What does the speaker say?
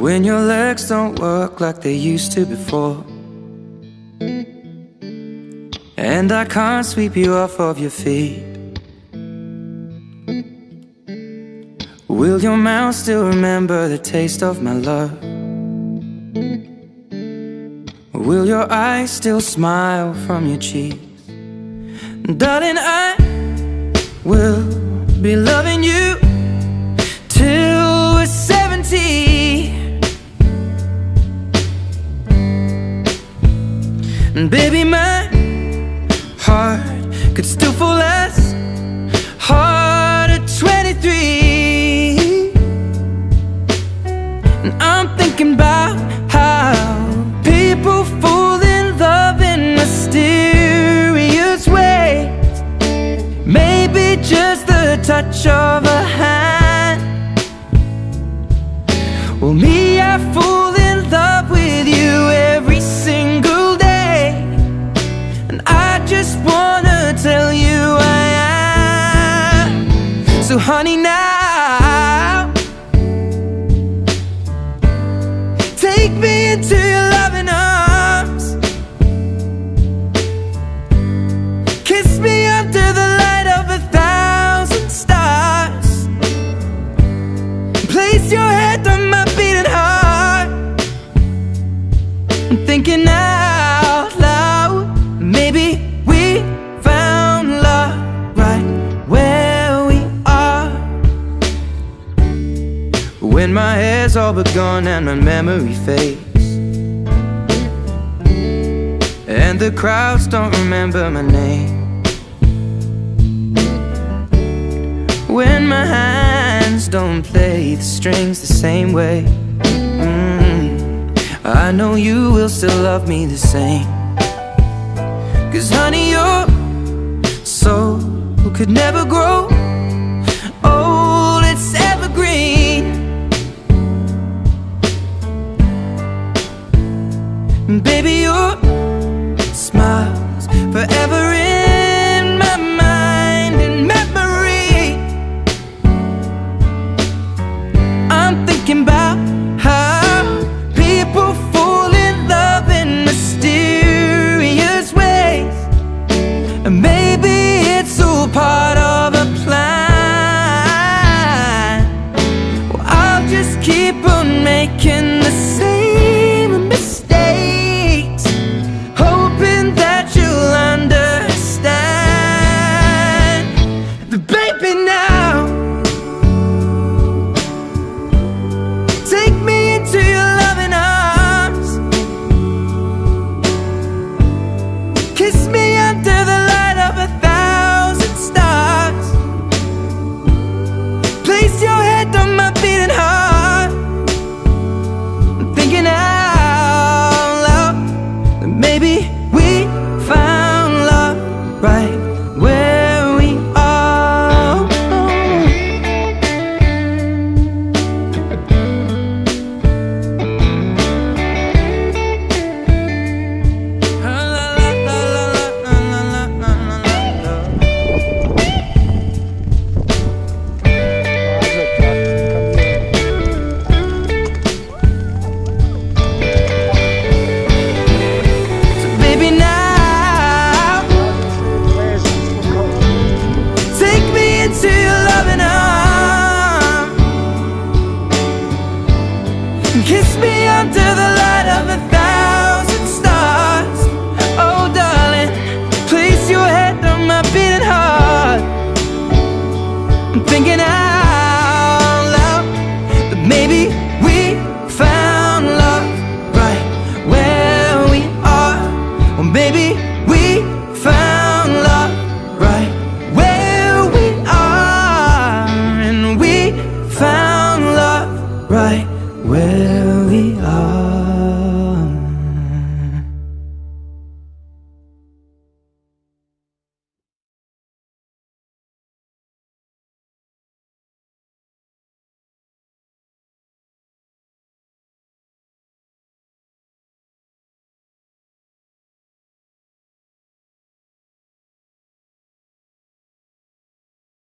when your legs don't work like they used to before, and I can't sweep you off of your feet. Will your mouth still remember the taste of my love? Will your eyes still smile from your cheeks? Darling, I will be loving you till we're 70. And baby, my heart could still fall as hard at 23. And I'm thinking about how people fall in love in mysterious ways. Maybe just the touch of a hand. Well, me, I fall in love with you every single day, and I just wanna tell you I am. So honey, now take me into your loving arms. Kiss me under the light of 1,000 stars. Place your head on my beating heart. I'm thinking out loud, maybe we found love right where we are. When my hair's all but gone and my memory fades, and the crowds don't remember my name, when my hands don't play the strings the same way, I know you will still love me the same. 'Cause honey, your soul could never grow old, it's evergreen. Baby, your smile's forever in my mind and memory. I'm thinking about how people fall in love in mysterious ways, and maybe it's all part of a plan. Well, I'll just keep on making the same mistakes, hoping that you'll understand. But baby, now take me into your loving arms. Kiss me under the light of 1,000 stars. Place your head on my beating heart. I'm thinking out loud that maybe we found love right where we are. So baby, now take me into your loving arms. Kiss me under the light of 1,000 stars. Oh darling, place your head on my beating heart. I'm thinking out loud that maybe we found love right where we are. Or maybe we found love right where we are. And we found love right where we are.